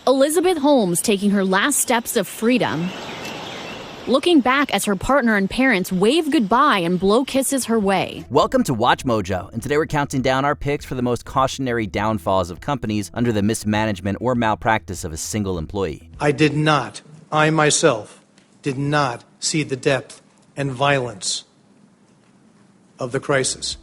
Elizabeth Holmes taking her last steps of freedom, looking back as her partner and parents wave goodbye and blow kisses her way. Welcome to Watch Mojo, and today we're counting down our picks for the most cautionary downfalls of companies under the mismanagement or malpractice of a single employee. I myself did not see the depth and violence of the crisis.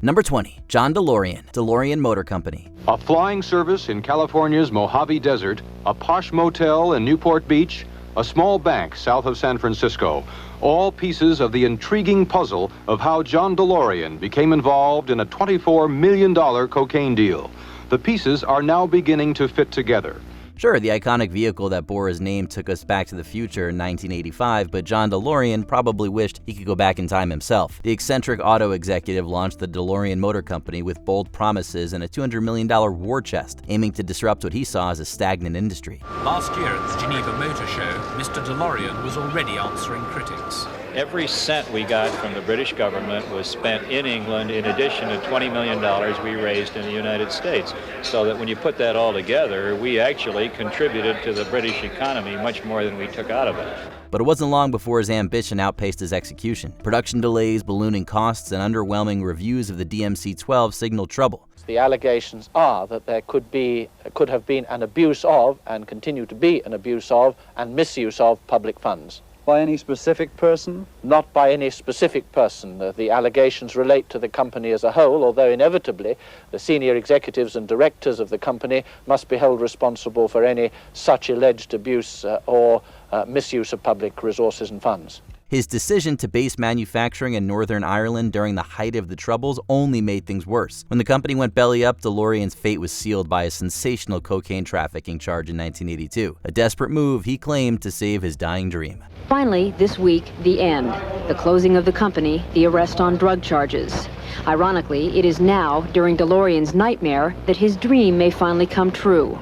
Number 20, John Delorean, Delorean Motor Company. A flying service in California's Mojave Desert, a posh motel in Newport Beach, a small bank south of San Francisco, all pieces of the intriguing puzzle of how John Delorean became involved in a $24 million cocaine deal. The pieces are now beginning to fit together. Sure, the iconic vehicle that bore his name took us back to the future in 1985, but John Delorean probably wished he could go back in time himself. The eccentric auto executive launched the Delorean Motor Company with bold promises and a $200 million war chest, aiming to disrupt what he saw as a stagnant industry. Last year at the Geneva Motor Show, Mr. Delorean was already answering critics. Every cent we got from the British government was spent in England in addition to $20 million we raised in the United States. So that when you put that all together, we actually contributed to the British economy much more than we took out of it. But it wasn't long before his ambition outpaced his execution. Production delays, ballooning costs, and underwhelming reviews of the DMC-12 signaled trouble. The allegations are that there could have been an abuse of, and continue to be an abuse of, and misuse of public funds. By any specific person? Not by any specific person. The allegations relate to the company as a whole, although inevitably the senior executives and directors of the company must be held responsible for any such alleged abuse or misuse of public resources and funds. His decision to base manufacturing in Northern Ireland during the height of the Troubles only made things worse. When the company went belly up, Delorean's fate was sealed by a sensational cocaine trafficking charge in 1982, a desperate move he claimed to save his dying dream. Finally, this week, the end. The closing of the company, the arrest on drug charges. Ironically, it is now, during Delorean's nightmare, that his dream may finally come true.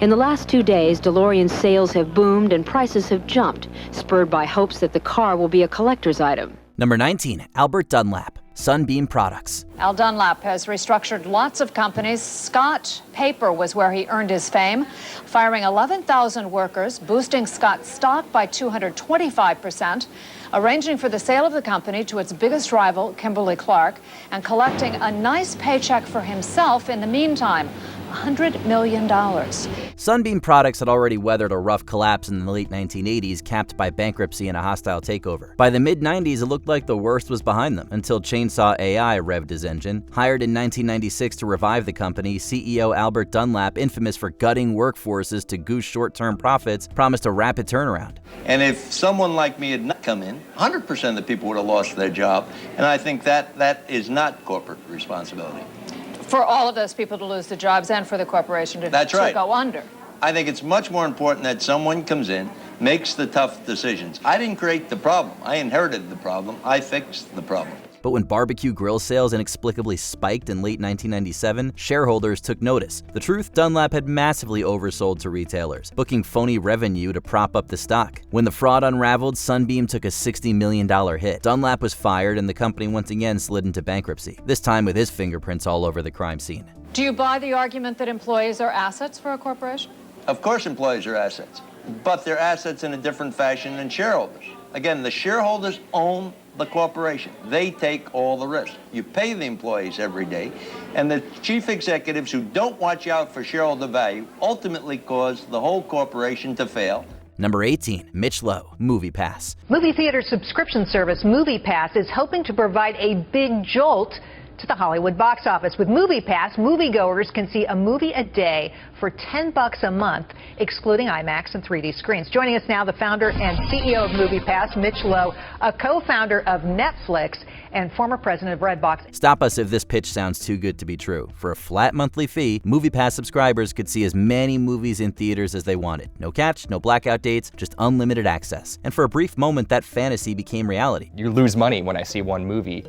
In the last 2 days, Delorean's sales have boomed and prices have jumped, spurred by hopes that the car will be a collector's item. Number 19, Albert Dunlap, Sunbeam Products. Al Dunlap has restructured lots of companies. Scott Paper was where he earned his fame, firing 11,000 workers, boosting Scott's stock by 225%, arranging for the sale of the company to its biggest rival, Kimberly-Clark, and collecting a nice paycheck for himself in the meantime. $100 million. Sunbeam Products had already weathered a rough collapse in the late 1980s, capped by bankruptcy and a hostile takeover. By the mid-90s, it looked like the worst was behind them, until Chainsaw AI revved his engine. Hired in 1996 to revive the company, CEO Albert Dunlap, infamous for gutting workforces to goose short-term profits, promised a rapid turnaround. And if someone like me had not come in, 100% of the people would have lost their job, and I think that is not corporate responsibility. For all of those people to lose the jobs and for the corporation to go under. I think it's much more important that someone comes in, makes the tough decisions. I didn't create the problem. I inherited the problem. I fixed the problem. But when barbecue grill sales inexplicably spiked in late 1997, shareholders took notice. The truth, Dunlap had massively oversold to retailers, booking phony revenue to prop up the stock. When the fraud unraveled, Sunbeam took a $60 million hit. Dunlap was fired and the company once again slid into bankruptcy, this time with his fingerprints all over the crime scene. Do you buy the argument that employees are assets for a corporation? Of course employees are assets, but they're assets in a different fashion than shareholders. Again, the shareholders own the corporation. They take all the risk. You pay the employees every day, and the chief executives who don't watch out for shareholder value ultimately cause the whole corporation to fail. Number 18, Mitch Low, MoviePass. Movie theater subscription service MoviePass is hoping to provide a big jolt to the Hollywood box office. With MoviePass, moviegoers can see a movie a day for $10 a month, excluding IMAX and 3D screens. Joining us now, the founder and CEO of MoviePass, Mitch Low, a co-founder of Netflix and former president of Redbox. Stop us if this pitch sounds too good to be true. For a flat monthly fee, MoviePass subscribers could see as many movies in theaters as they wanted. No catch, no blackout dates, just unlimited access. And for a brief moment, that fantasy became reality. You lose money when I see one movie.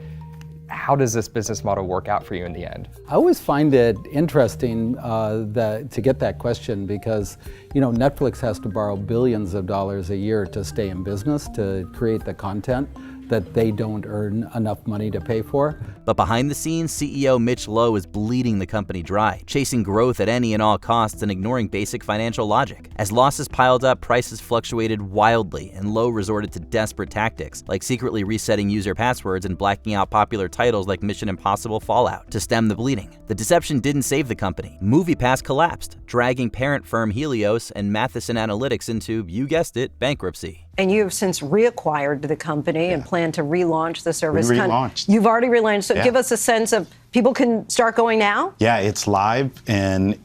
How does this business model work out for you in the end? I always find it interesting to get that question because, Netflix has to borrow billions of dollars a year to stay in business, to create the content. that they don't earn enough money to pay for. But behind the scenes, CEO Mitch Low is bleeding the company dry, chasing growth at any and all costs and ignoring basic financial logic. As losses piled up, prices fluctuated wildly, and Low resorted to desperate tactics, like secretly resetting user passwords and blacking out popular titles like Mission Impossible Fallout, to stem the bleeding. The deception didn't save the company. MoviePass collapsed, dragging parent firm Helios and Matheson Analytics into, you guessed it, bankruptcy. And you have since reacquired the company and plan to relaunch the service. We relaunched. You've already relaunched. So give us a sense of, people can start going now? Yeah, it's live, and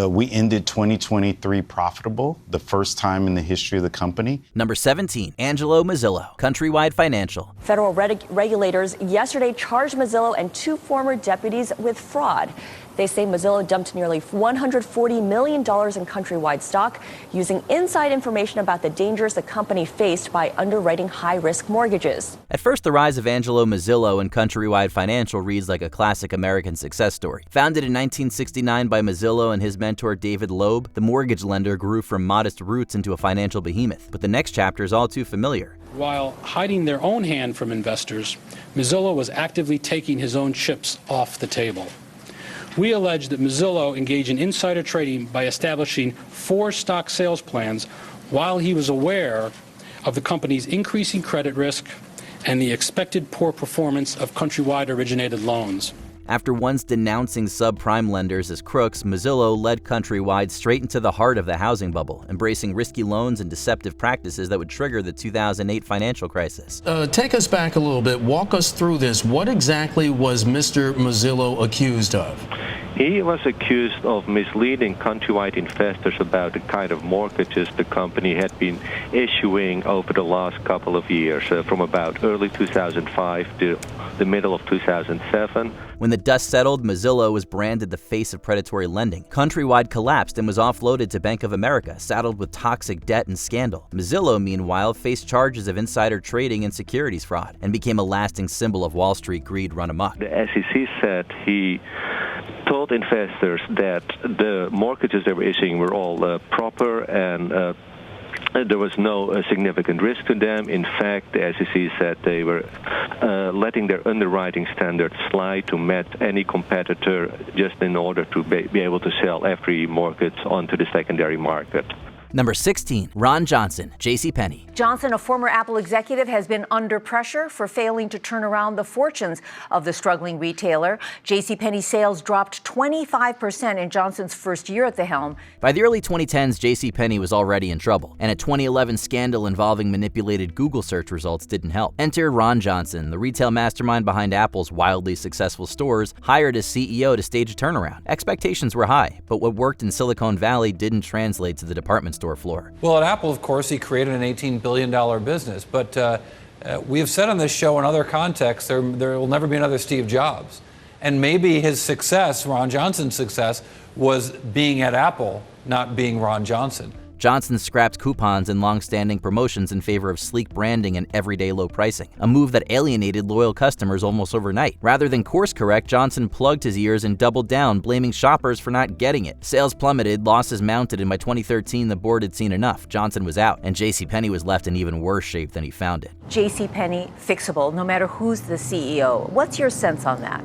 we ended 2023 profitable, the first time in the history of the company. Number 17, Angelo Misilla, Countrywide Financial. Federal regulators yesterday charged Misilla and 2 former deputies with fraud. They say Misilla dumped nearly $140 million in Countrywide stock using inside information about the dangers the company faced by underwriting high-risk mortgages. At first, the rise of Angelo Misilla and Countrywide Financial reads like a classic American success story. Founded in 1969 by Misilla and his mentor David Loeb, the mortgage lender grew from modest roots into a financial behemoth. But the next chapter is all too familiar. While hiding their own hand from investors, Misilla was actively taking his own chips off the table. We allege that Misilla engaged in insider trading by establishing 4 stock sales plans while he was aware of the company's increasing credit risk and the expected poor performance of Countrywide-originated loans. After once denouncing subprime lenders as crooks, Misilla led Countrywide straight into the heart of the housing bubble, embracing risky loans and deceptive practices that would trigger the 2008 financial crisis. Take us back a little bit. Walk us through this. What exactly was Mr. Misilla accused of? He was accused of misleading Countrywide investors about the kind of mortgages the company had been issuing over the last couple of years, from about early 2005 to the middle of 2007. When the dust settled, Misilla was branded the face of predatory lending. Countrywide collapsed and was offloaded to Bank of America, saddled with toxic debt and scandal. Misilla, meanwhile, faced charges of insider trading and securities fraud, and became a lasting symbol of Wall Street greed run amok. The SEC said he told investors that the mortgages they were issuing were all proper and there was no significant risk to them. In fact, the SEC said they were letting their underwriting standards slide to match any competitor just in order to be able to sell every mortgage onto the secondary market. Number 16, Ron Johnson, JCPenney. Johnson, a former Apple executive, has been under pressure for failing to turn around the fortunes of the struggling retailer. JCPenney sales dropped 25% in Johnson's first year at the helm. By the early 2010s, JCPenney was already in trouble, and a 2011 scandal involving manipulated Google search results didn't help. Enter Ron Johnson, the retail mastermind behind Apple's wildly successful stores, hired as CEO to stage a turnaround. Expectations were high, but what worked in Silicon Valley didn't translate to the department store floor. Well, at Apple, of course, he created an $18 billion business, but we have said on this show in other contexts, there will never be another Steve Jobs. And maybe his success, Ron Johnson's success, was being at Apple, not being Ron Johnson. Johnson scrapped coupons and long-standing promotions in favor of sleek branding and everyday low pricing, a move that alienated loyal customers almost overnight. Rather than course correct, Johnson plugged his ears and doubled down, blaming shoppers for not getting it. Sales plummeted, losses mounted, and by 2013, the board had seen enough. Johnson was out, and JCPenney was left in even worse shape than he found it. JCPenney fixable, no matter who's the CEO. What's your sense on that?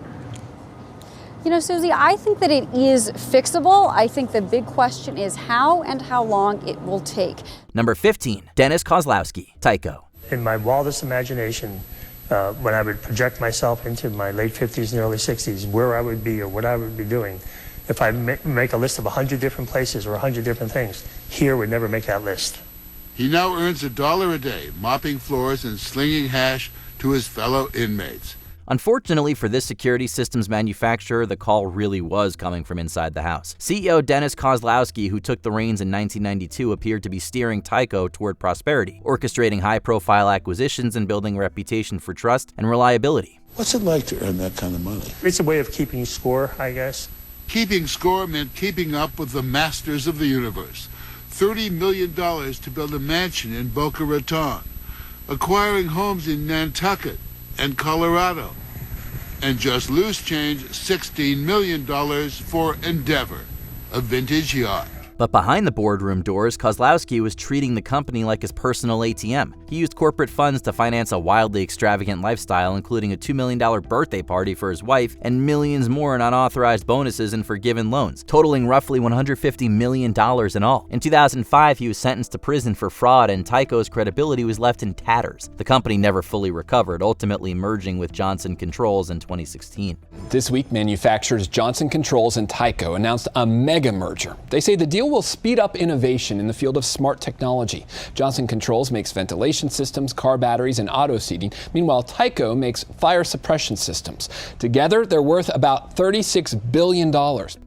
You know, Susie, I think that it is fixable. I think the big question is how and how long it will take. Number 15, Dennis Kslowski, Tyco. In my wildest imagination, when I would project myself into my late 50s and early 60s, where I would be or what I would be doing, if I make a list of 100 different places or 100 different things, here would never make that list. He now earns $1 a day, mopping floors and slinging hash to his fellow inmates. Unfortunately for this security systems manufacturer, the call really was coming from inside the house. CEO Dennis Kslowski, who took the reins in 1992, appeared to be steering Tyco toward prosperity, orchestrating high-profile acquisitions and building a reputation for trust and reliability. What's it like to earn that kind of money? It's a way of keeping score, I guess. Keeping score meant keeping up with the masters of the universe. $30 million to build a mansion in Boca Raton, acquiring homes in Nantucket and Colorado, and just loose change $16 million for Endeavor, a vintage yacht. But behind the boardroom doors, Kslowski was treating the company like his personal ATM. He used corporate funds to finance a wildly extravagant lifestyle, including a $2 million birthday party for his wife and millions more in unauthorized bonuses and forgiven loans, totaling roughly $150 million in all. In 2005, he was sentenced to prison for fraud, and Tyco's credibility was left in tatters. The company never fully recovered, ultimately merging with Johnson Controls in 2016. This week, manufacturers Johnson Controls and Tyco announced a mega merger. They say the deal will speed up innovation in the field of smart technology. Johnson Controls makes ventilation systems, car batteries, and auto seating. Meanwhile, Tyco makes fire suppression systems. Together, they're worth about $36 billion.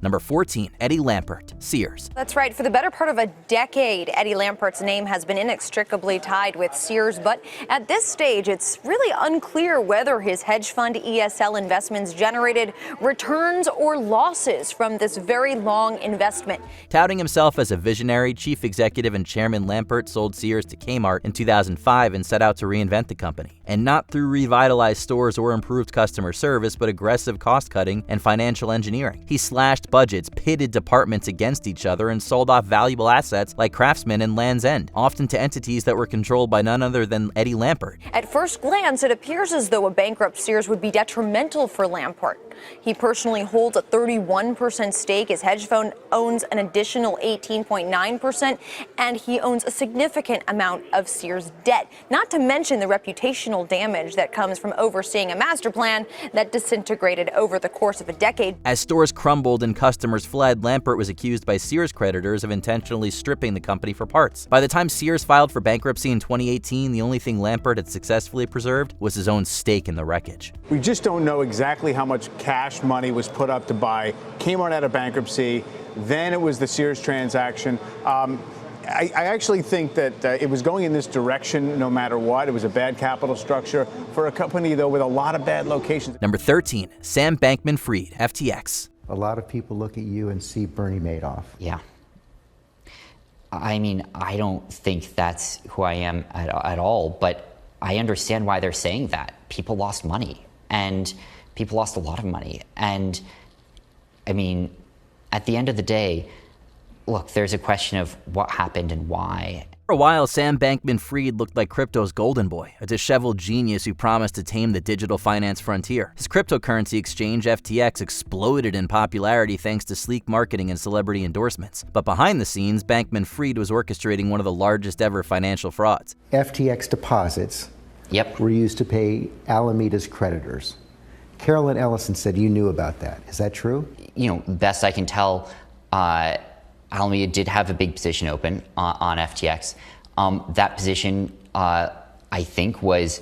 Number 14, Eddie Lampert, Sears. That's right. For the better part of a decade, Eddie Lampert's name has been inextricably tied with Sears, but at this stage, it's really unclear whether his hedge fund ESL investments generated returns or losses from this very long investment. Touting himself as a visionary, chief executive and chairman Lampert sold Sears to Kmart in 2005 and set out to reinvent the company. And not through revitalized stores or improved customer service, but aggressive cost-cutting and financial engineering. He slashed budgets, pitted departments against each other, and sold off valuable assets like Craftsman and Land's End, often to entities that were controlled by none other than Eddie Lampert. At first glance, it appears as though a bankrupt Sears would be detrimental for Lampert. He personally holds a 31% stake. His hedge fund owns an additional 18.9%, and he owns a significant amount of Sears debt, not to mention the reputational damage that comes from overseeing a master plan that disintegrated over the course of a decade. As stores crumbled and customers fled, Lampert was accused by Sears creditors of intentionally stripping the company for parts. By the time Sears filed for bankruptcy in 2018, the only thing Lampert had successfully preserved was his own stake in the wreckage. We just don't know exactly how much cash money was put up to buy Kmart out of bankruptcy. Then it was the Sears transaction. I actually think that it was going in this direction no matter what. It was a bad capital structure for a company, though, with a lot of bad locations. Number 13, Sam Bankman-Fried, FTX. A lot of people look at you and see Bernie Madoff. Yeah. I mean, I don't think that's who I am at all, but I understand why they're saying that. People lost money, and people lost a lot of money. And I mean, at the end of the day, look, there's a question of what happened and why. For a while, Sam Bankman-Fried looked like crypto's golden boy, a disheveled genius who promised to tame the digital finance frontier. His cryptocurrency exchange, FTX, exploded in popularity thanks to sleek marketing and celebrity endorsements. But behind the scenes, Bankman-Fried was orchestrating one of the largest ever financial frauds. FTX deposits were used to pay Alameda's creditors. Carolyn Ellison said you knew about that. Is that true? You know, best I can tell, Alameda did have a big position open on FTX. That position, I think, was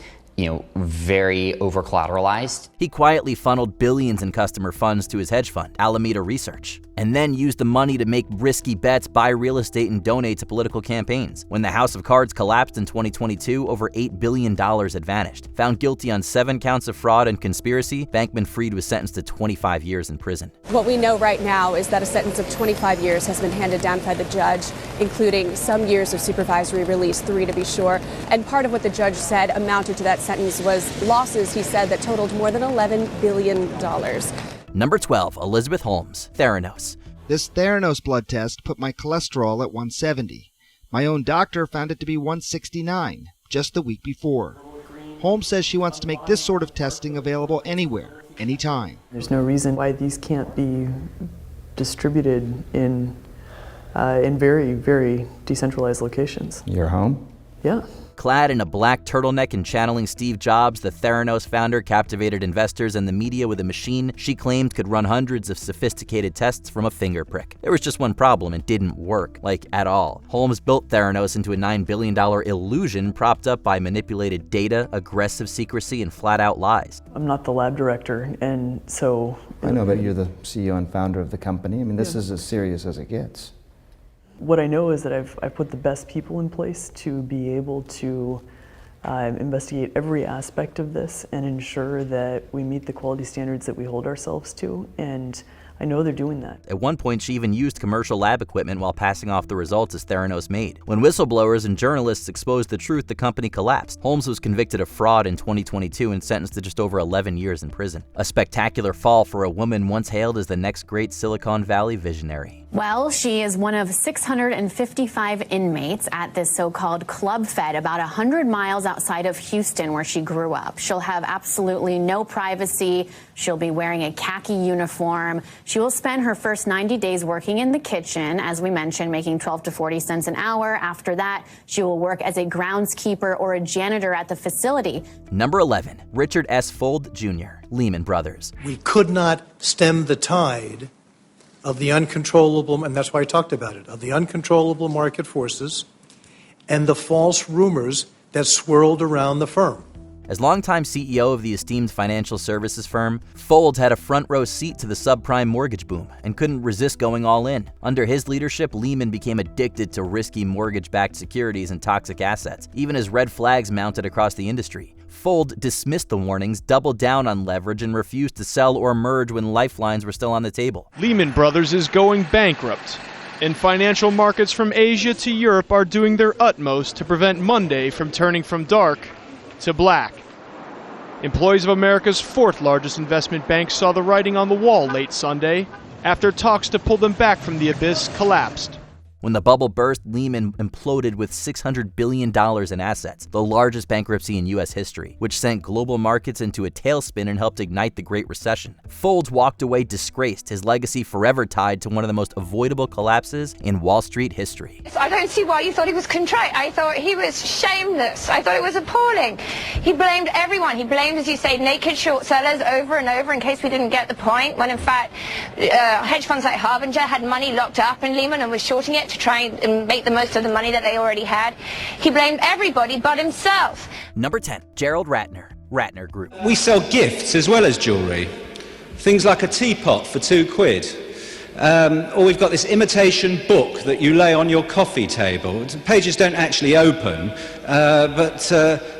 very over-collateralized. He quietly funneled billions in customer funds to his hedge fund, Alameda Research, and then used the money to make risky bets, buy real estate, and donate to political campaigns. When the House of Cards collapsed in 2022, over $8 billion had vanished. Found guilty on 7 counts of fraud and conspiracy, Bankman-Fried was sentenced to 25 years in prison. What we know right now is that a sentence of 25 years has been handed down by the judge, including some years of supervisory release, 3 to be sure. And part of what the judge said amounted to that sentence was losses, he said, that totaled more than $11 billion. Number 12, Elizabeth Holmes, Theronos. This Theronos blood test put my cholesterol at 170. My own doctor found it to be 169, just the week before. Holmes says she wants to make this sort of testing available anywhere, anytime. There's no reason why these can't be distributed in very, very decentralized locations. Your home? Yeah. Clad in a black turtleneck and channeling Steve Jobs, the Theronos founder captivated investors and the media with a machine she claimed could run hundreds of sophisticated tests from a finger prick. There was just one problem: it didn't work, like at all. Holmes built Theronos into a $9 billion illusion propped up by manipulated data, aggressive secrecy, and flat-out lies. I'm not the lab director, and so... I know, but you're the CEO and founder of the company. I mean, this is as serious as it gets. What I know is that I've put the best people in place to be able to investigate every aspect of this and ensure that we meet the quality standards that we hold ourselves to, and I know they're doing that. At one point, she even used commercial lab equipment while passing off the results as Theronos made. When whistleblowers and journalists exposed the truth, the company collapsed. Holmes was convicted of fraud in 2022 and sentenced to just over 11 years in prison. A spectacular fall for a woman once hailed as the next great Silicon Valley visionary. Well, she is one of 655 inmates at this so-called Club Fed, about 100 miles outside of Houston, where she grew up. She'll have absolutely no privacy. She'll be wearing a khaki uniform. She will spend her first 90 days working in the kitchen, as we mentioned, making 12 to 40 cents an hour. After that, she will work as a groundskeeper or a janitor at the facility. Number 11, Richard S. Fuld Jr., Lehman Brothers. We could not stem the tide of the uncontrollable, and that's why I talked about it, of the uncontrollable market forces and the false rumors that swirled around the firm. As longtime CEO of the esteemed financial services firm, Fuld had a front row seat to the subprime mortgage boom and couldn't resist going all in. Under his leadership, Lehman became addicted to risky mortgage-backed securities and toxic assets, even as red flags mounted across the industry. Fuld dismissed the warnings, doubled down on leverage, and refused to sell or merge when lifelines were still on the table. Lehman Brothers is going bankrupt, and financial markets from Asia to Europe are doing their utmost to prevent Monday from turning from dark to black. Employees of America's fourth largest investment bank saw the writing on the wall late Sunday after talks to pull them back from the abyss collapsed. When the bubble burst, Lehman imploded with $600 billion in assets, the largest bankruptcy in U.S. history, which sent global markets into a tailspin and helped ignite the Great Recession. Fuld walked away disgraced, his legacy forever tied to one of the most avoidable collapses in Wall Street history. I don't see why you thought he was contrite. I thought he was shameless. I thought it was appalling. He blamed everyone. He blamed, as you say, naked short sellers over and over in case we didn't get the point, when in fact hedge funds like Harbinger had money locked up in Lehman and was shorting it to try and make the most of the money that they already had. He blamed everybody but himself. Number 10, Gerald Ratner, Ratner Group. We sell gifts as well as jewellery. Things like a teapot for £2. Or we've got this imitation book that you lay on your coffee table. The pages don't actually open, but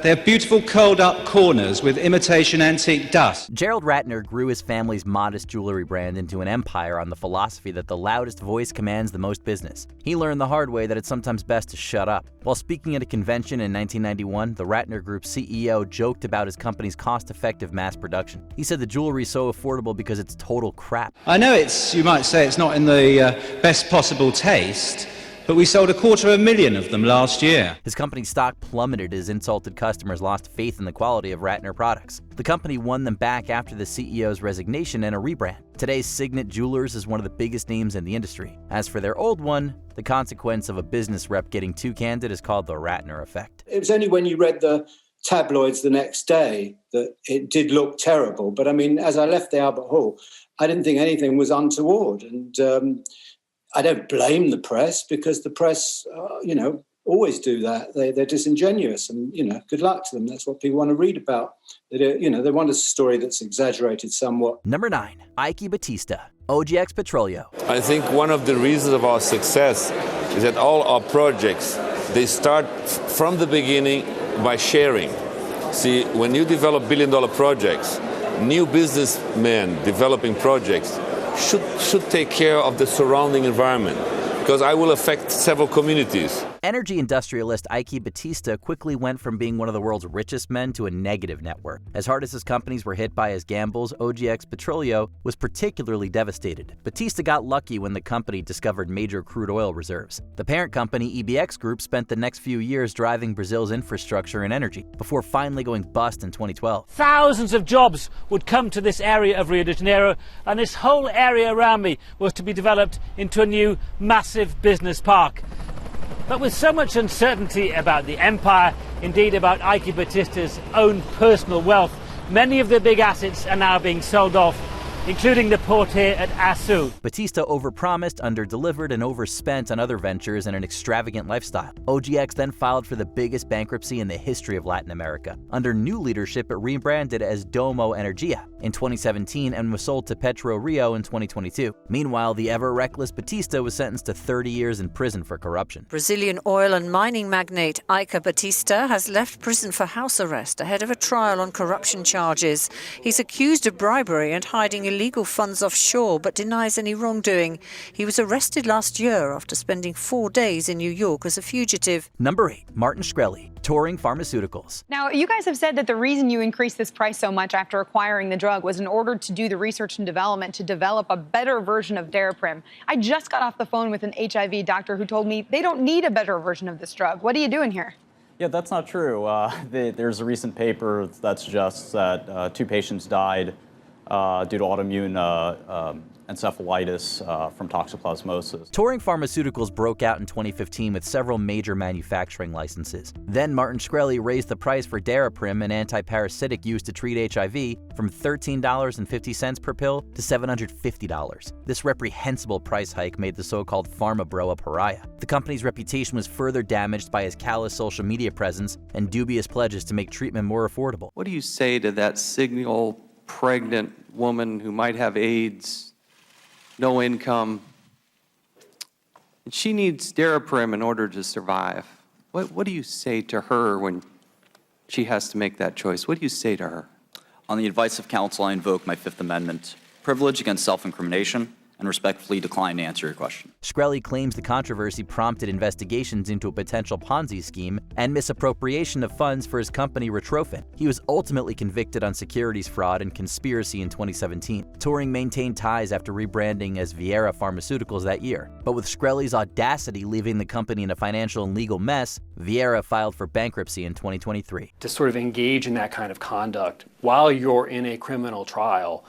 they're beautiful curled up corners with imitation antique dust. Gerald Ratner grew his family's modest jewelry brand into an empire on the philosophy that the loudest voice commands the most business. He learned the hard way that it's sometimes best to shut up. While speaking at a convention in 1991, the Ratner Group CEO joked about his company's cost-effective mass production. He said the jewelry is so affordable because it's total crap. I know you might say it's not in the best possible taste, but we sold 250,000 of them last year. His company's stock plummeted as insulted customers lost faith in the quality of Ratner products. The company won them back after the CEO's resignation and a rebrand. Today's Signet Jewelers is one of the biggest names in the industry. As for their old one, the consequence of a business rep getting too candid is called the Ratner effect. It was only when you read the tabloids the next day that it did look terrible. But I mean, as I left the Albert Hall, I didn't think anything was untoward. And I don't blame the press, because the press, always do that. They're disingenuous, and, good luck to them. That's what people want to read about. They want a story that's exaggerated somewhat. Number 9, Aiki Batista, OGX Petroleo. I think one of the reasons of our success is that all our projects, they start from the beginning by sharing. See, when you develop billion-dollar projects, new businessmen developing projects should take care of the surrounding environment, because I will affect several communities. Energy industrialist Aiki Batista quickly went from being one of the world's richest men to a negative net worth. As hard as his companies were hit by his gambles, OGX Petroleo was particularly devastated. Batista got lucky when the company discovered major crude oil reserves. The parent company, EBX Group, spent the next few years driving Brazil's infrastructure and energy, before finally going bust in 2012. Thousands of jobs would come to this area of Rio de Janeiro, and this whole area around me was to be developed into a new massive business park. But with so much uncertainty about the empire, indeed about Aiki Batista's own personal wealth, many of the big assets are now being sold off, including the port here at Açu. Batista overpromised, underdelivered, and overspent on other ventures and an extravagant lifestyle. OGX then filed for the biggest bankruptcy in the history of Latin America. Under new leadership, it rebranded as Domo Energia in 2017 and was sold to Petro Rio in 2022. Meanwhile, the ever-reckless Batista was sentenced to 30 years in prison for corruption. Brazilian oil and mining magnate Aiki Batista has left prison for house arrest ahead of a trial on corruption charges. He's accused of bribery and hiding illegal funds offshore, but denies any wrongdoing. He was arrested last year after spending 4 days in New York as a fugitive. Number 8, Martin Shkreli, Touring Pharmaceuticals. Now, you guys have said that the reason you increased this price so much after acquiring the drug was in order to do the research and development to develop a better version of Daraprim. I just got off the phone with an HIV doctor who told me they don't need a better version of this drug. What are you doing here? Yeah, that's not true. There's a recent paper that suggests that 2 patients died due to autoimmune encephalitis from toxoplasmosis. Touring Pharmaceuticals broke out in 2015 with several major manufacturing licenses. Then Martin Shkreli raised the price for Daraprim, an antiparasitic used to treat HIV, from $13.50 per pill to $750. This reprehensible price hike made the so-called pharma bro a pariah. The company's reputation was further damaged by his callous social media presence and dubious pledges to make treatment more affordable. What do you say to that single pregnant woman who might have AIDS, no income, and she needs Daraprim in order to survive? What do you say to her when she has to make that choice? What do you say to her? On the advice of counsel, I invoke my Fifth Amendment privilege against self-incrimination and respectfully decline to answer your question. Shkreli claims the controversy prompted investigations into a potential Ponzi scheme and misappropriation of funds for his company Retrophin. He was ultimately convicted on securities fraud and conspiracy in 2017. Touring maintained ties after rebranding as Viera Pharmaceuticals that year. But with Shkreli's audacity leaving the company in a financial and legal mess, Viera filed for bankruptcy in 2023. To sort of engage in that kind of conduct while you're in a criminal trial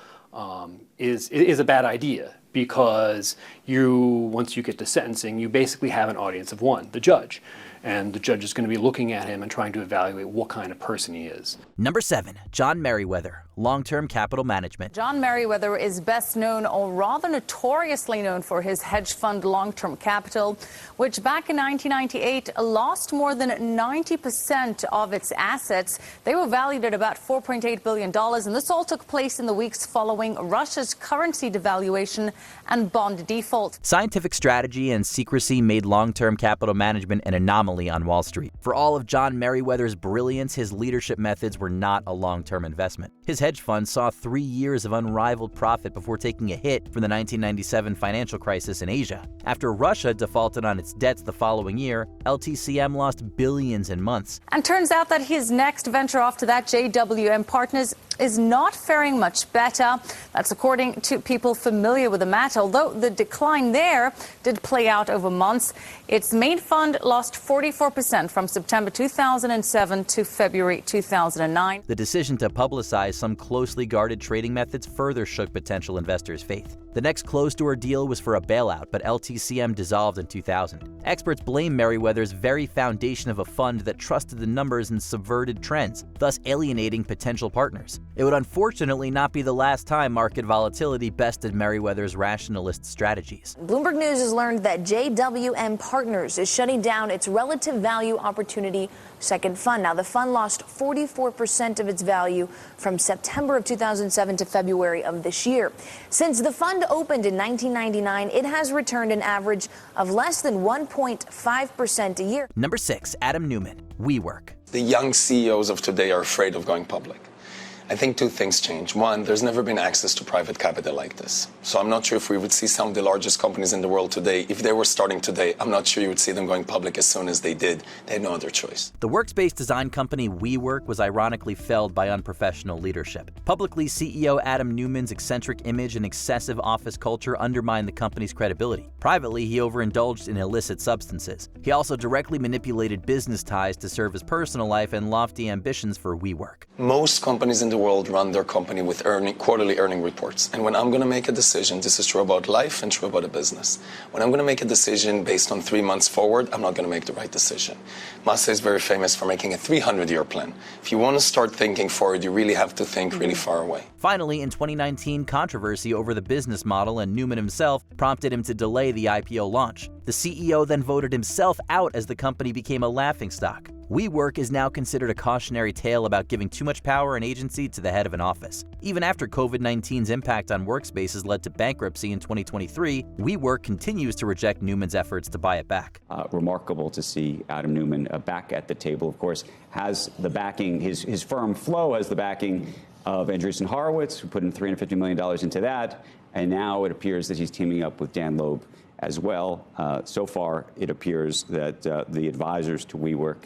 is a bad idea, because once you get to sentencing, you basically have an audience of one, the judge. And the judge is going to be looking at him and trying to evaluate what kind of person he is. Number 7, John Merryweather, long-term capital management. John Merryweather is best known, or rather notoriously known, for his hedge fund Long-Term Capital, which back in 1998 lost more than 90% of its assets. They were valued at about $4.8 billion, and this all took place in the weeks following Russia's currency devaluation and bond default. Scientific strategy and secrecy made long-term capital management an anomaly on Wall Street. For all of John Merryweather's brilliance, his leadership methods were not a long-term investment. His hedge fund saw 3 years of unrivaled profit before taking a hit from the 1997 financial crisis in Asia. After Russia defaulted on its debts the following year, LTCM lost billions in months. And turns out that his next venture after that, JWM Partners, is not faring much better. That's according to people familiar with the matter, although the decline there did play out over months. Its main fund lost 44% from September 2007 to February 2009. The decision to publicize some closely guarded trading methods further shook potential investors' faith. The next closed-door deal was for a bailout, but LTCM dissolved in 2000. Experts blame Merryweather's very foundation of a fund that trusted the numbers and subverted trends, thus alienating potential partners. It would unfortunately not be the last time market volatility bested Merryweather's rationalist strategies. Bloomberg News has learned that JWM Partners is shutting down its relative value opportunity second fund. Now, the fund lost 44% of its value from September of 2007 to February of this year. Since the fund opened in 1999, it has returned an average of less than 1.5% a year. Number 6, Adam Newman, WeWork. The young CEOs of today are afraid of going public. I think 2 things change. One, there's never been access to private capital like this. So I'm not sure if we would see some of the largest companies in the world today. If they were starting today, I'm not sure you would see them going public as soon as they did. They had no other choice. The workspace design company WeWork was ironically felled by unprofessional leadership. Publicly, CEO Adam Newman's eccentric image and excessive office culture undermined the company's credibility. Privately, he overindulged in illicit substances. He also directly manipulated business ties to serve his personal life and lofty ambitions for WeWork. Most companies in the world run their company with quarterly earning reports. And when I'm going to make a decision, this is true about life and true about a business. When I'm going to make a decision based on 3 months forward, I'm not going to make the right decision. Masa is very famous for making a 300-year plan. If you want to start thinking forward, you really have to think really far away. Finally, in 2019, controversy over the business model and Newman himself prompted him to delay the IPO launch. The CEO then voted himself out as the company became a laughingstock. WeWork is now considered a cautionary tale about giving too much power and agency to the head of an office. Even after COVID-19's impact on workspaces led to bankruptcy in 2023, WeWork continues to reject Newman's efforts to buy it back. Remarkable to see Adam Newman back at the table. Of course, has the backing, his firm Flow has the backing of Andreessen Horowitz, who put in $350 million into that, and now it appears that he's teaming up with Dan Loeb as well. So far, it appears that the advisors to WeWork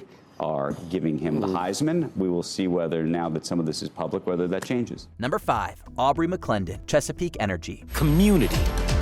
are giving him the Heisman. We will see whether, now that some of this is public, whether that changes. Number 5, Aubrey McClendon, Chesapeake Energy. Community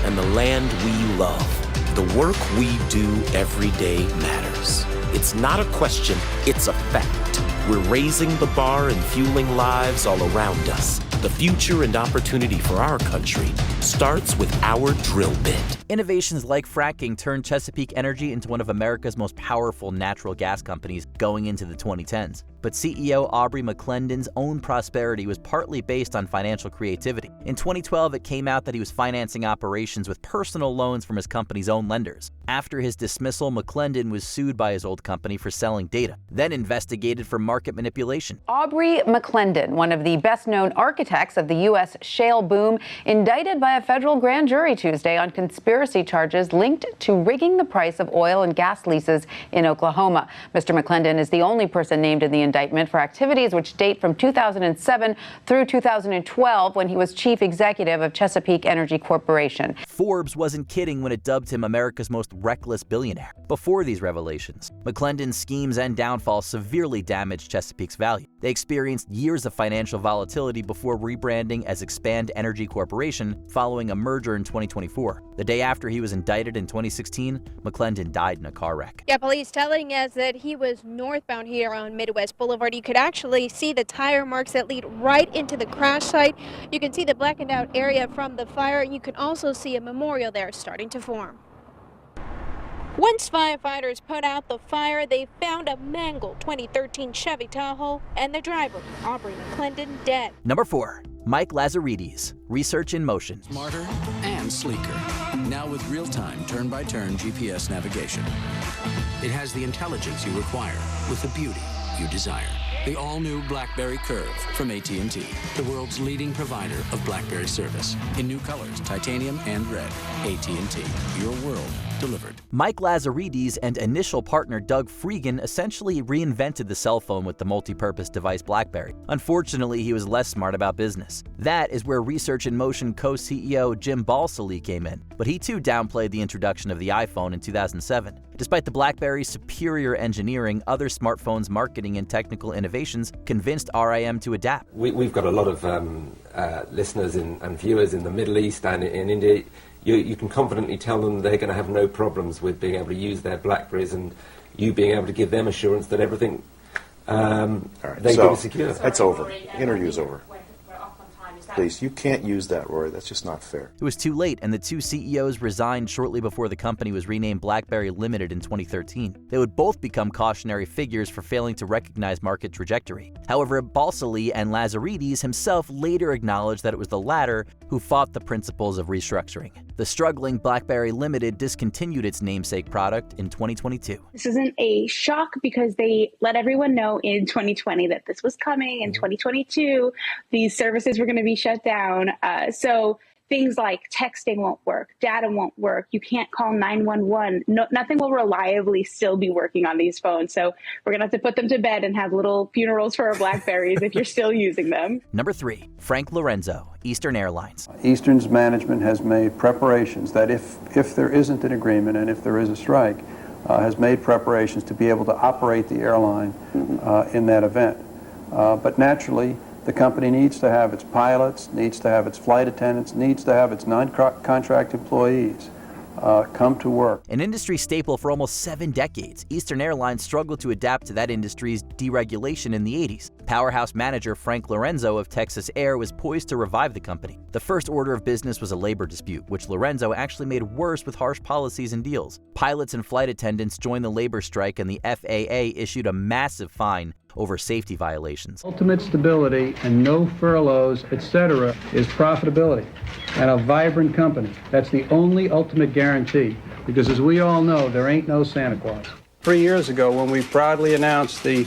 and the land we love. The work we do every day matters. It's not a question, it's a fact. We're raising the bar and fueling lives all around us. The future and opportunity for our country starts with our drill bit. Innovations like fracking turned Chesapeake Energy into one of America's most powerful natural gas companies going into the 2010s. But CEO Aubrey McClendon's own prosperity was partly based on financial creativity. In 2012, it came out that he was financing operations with personal loans from his company's own lenders. After his dismissal, McClendon was sued by his old company for selling data, then investigated for market manipulation. Aubrey McClendon, one of the best-known architects of the U.S. shale boom, indicted by a federal grand jury Tuesday on conspiracy charges linked to rigging the price of oil and gas leases in Oklahoma. Mr. McClendon is the only person named in the indictment for activities which date from 2007 through 2012, when he was chief executive of Chesapeake Energy Corporation. Forbes wasn't kidding when it dubbed him America's most reckless billionaire. Before these revelations, McClendon's schemes and downfall severely damaged Chesapeake's value. They experienced years of financial volatility before rebranding as Expand Energy Corporation following a merger in 2024. The day after he was indicted in 2016, McClendon died in a car wreck. Yeah, police telling us that he was northbound here on Midwest Boulevard. You could actually see the tire marks that lead right into the crash site. You can see the blackened out area from the fire. You can also see a memorial there starting to form. Once firefighters put out the fire, they found a mangled 2013 Chevy Tahoe and the driver, Aubrey McClendon, dead. Number 4, Mike Lazaridis, Research in Motion. Smarter and sleeker. Now with real-time, turn-by-turn GPS navigation. It has the intelligence you require with the beauty you desire. The all-new BlackBerry Curve from AT&T, the world's leading provider of BlackBerry service. In new colors, titanium and red. AT&T, your world delivered. Mike Lazaridis and initial partner Doug Freegan essentially reinvented the cell phone with the multi-purpose device BlackBerry. Unfortunately, he was less smart about business. That is where Research in Motion co-CEO Jim Balsillie came in, but he too downplayed the introduction of the iPhone in 2007. Despite the BlackBerry's superior engineering, other smartphones' marketing and technical innovations convinced RIM to adapt. We've got a lot of listeners and viewers in the Middle East and in India. You can confidently tell them they're going to have no problems with being able to use their BlackBerries, and you being able to give them assurance that everything they do is secure. That's over. Interview's over. Please, you can't use that, Rory. That's just not fair. It was too late, and the two CEOs resigned shortly before the company was renamed BlackBerry Limited in 2013. They would both become cautionary figures for failing to recognize market trajectory. However, Balsillie and Lazaridis himself later acknowledged that it was the latter who fought the principles of restructuring. The struggling BlackBerry Limited discontinued its namesake product in 2022. This isn't a shock because they let everyone know in 2020 that this was coming. In 2022, these services were going to be shut down. So things like texting won't work, data won't work, you can't call 911. Nothing will reliably still be working on these phones. So we're going to have to put them to bed and have little funerals for our BlackBerries if you're still using them. Number 3, Frank Lorenzo, Eastern Airlines. Eastern's management has made preparations that if there isn't an agreement and if there is a strike, has made preparations to be able to operate the airline in that event. But naturally, the company needs to have its pilots, needs to have its flight attendants, needs to have its non-contract employees come to work. An industry staple for almost 7 decades, Eastern Airlines struggled to adapt to that industry's deregulation in the 80s. Powerhouse manager Frank Lorenzo of Texas Air was poised to revive the company. The first order of business was a labor dispute, which Lorenzo actually made worse with harsh policies and deals. Pilots and flight attendants joined the labor strike, and the FAA issued a massive fine over safety violations. Ultimate stability and no furloughs, etc., is profitability and a vibrant company. That's the only ultimate guarantee, because as we all know, there ain't no Santa Claus. 3 years ago, when we proudly announced the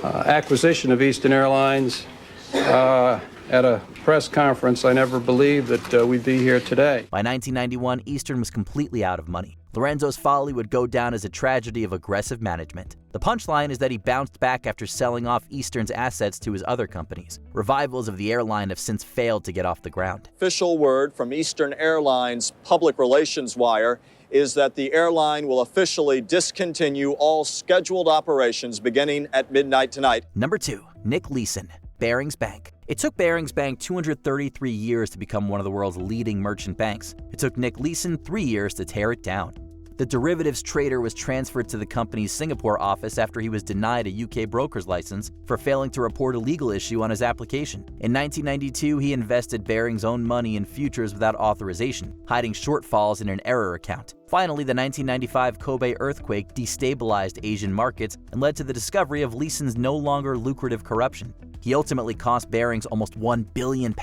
acquisition of Eastern Airlines at a press conference, I never believed that we'd be here today. By 1991, Eastern was completely out of money. Lorenzo's folly would go down as a tragedy of aggressive management. The punchline is that he bounced back after selling off Eastern's assets to his other companies. Revivals of the airline have since failed to get off the ground. Official word from Eastern Airlines public relations wire is that the airline will officially discontinue all scheduled operations beginning at midnight tonight. Number 2, Nick Leeson, Barings Bank. It took Barings Bank 233 years to become one of the world's leading merchant banks. It took Nick Leeson 3 years to tear it down. The derivatives trader was transferred to the company's Singapore office after he was denied a UK broker's license for failing to report a legal issue on his application. In 1992, he invested Barings' own money in futures without authorization, hiding shortfalls in an error account. Finally, the 1995 Kobe earthquake destabilized Asian markets and led to the discovery of Leeson's no longer lucrative corruption. He ultimately cost Barings almost £1 billion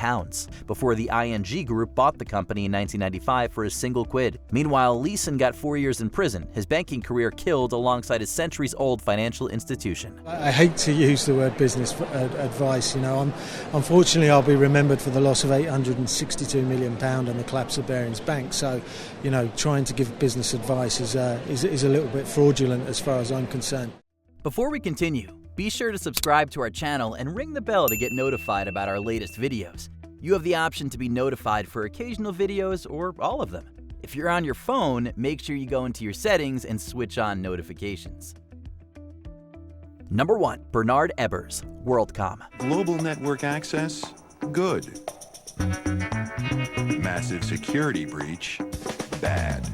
before the ING Group bought the company in 1995 for a single quid. Meanwhile, Leeson got 4 years in prison, his banking career killed alongside a centuries-old financial institution. I hate to use the word business advice. Unfortunately, I'll be remembered for the loss of £862 million and the collapse of Barings Bank. So, trying to give business advice is a little bit fraudulent as far as I'm concerned. Before we continue, be sure to subscribe to our channel and ring the bell to get notified about our latest videos. You have the option to be notified for occasional videos or all of them. If you're on your phone, make sure you go into your settings and switch on notifications. Number 1, Bernard Ebers, WorldCom. Global network access? Good. Massive security breach? Bad.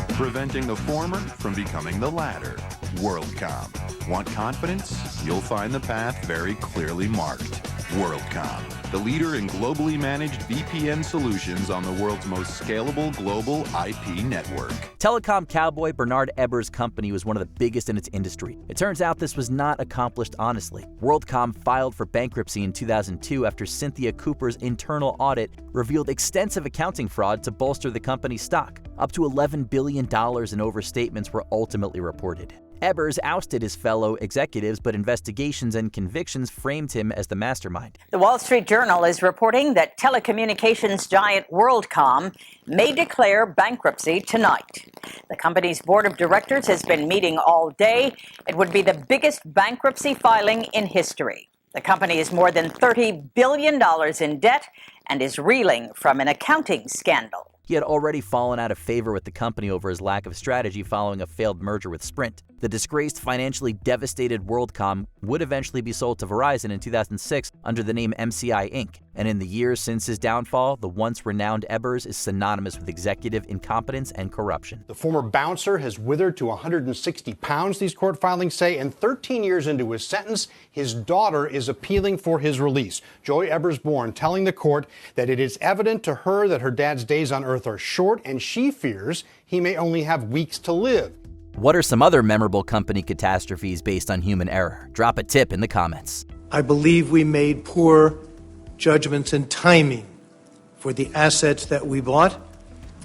Preventing the former from becoming the latter? WorldCom. Want confidence? You'll find the path very clearly marked. WorldCom, the leader in globally managed VPN solutions on the world's most scalable global IP network. Telecom cowboy Bernard Ebers' company was one of the biggest in its industry. It turns out this was not accomplished honestly. WorldCom filed for bankruptcy in 2002 after Cynthia Cooper's internal audit revealed extensive accounting fraud to bolster the company's stock. Up to $11 billion in overstatements were ultimately reported. Ebers ousted his fellow executives, but investigations and convictions framed him as the mastermind. The Wall Street Journal is reporting that telecommunications giant WorldCom may declare bankruptcy tonight. The company's board of directors has been meeting all day. It would be the biggest bankruptcy filing in history. The company is more than $30 billion in debt and is reeling from an accounting scandal. He had already fallen out of favor with the company over his lack of strategy following a failed merger with Sprint. The disgraced, financially devastated WorldCom would eventually be sold to Verizon in 2006 under the name MCI Inc. And in the years since his downfall, the once renowned Ebers is synonymous with executive incompetence and corruption. The former bouncer has withered to 160 pounds, these court filings say, and 13 years into his sentence, his daughter is appealing for his release. Joy Ebers-Bourne telling the court that it is evident to her that her dad's days on earth are short, and she fears he may only have weeks to live. What are some other memorable company catastrophes based on human error? Drop a tip in the comments. I believe we made poor judgments in timing for the assets that we bought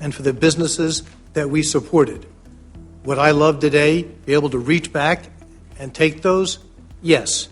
and for the businesses that we supported. Would I love today be able to reach back and take those? Yes.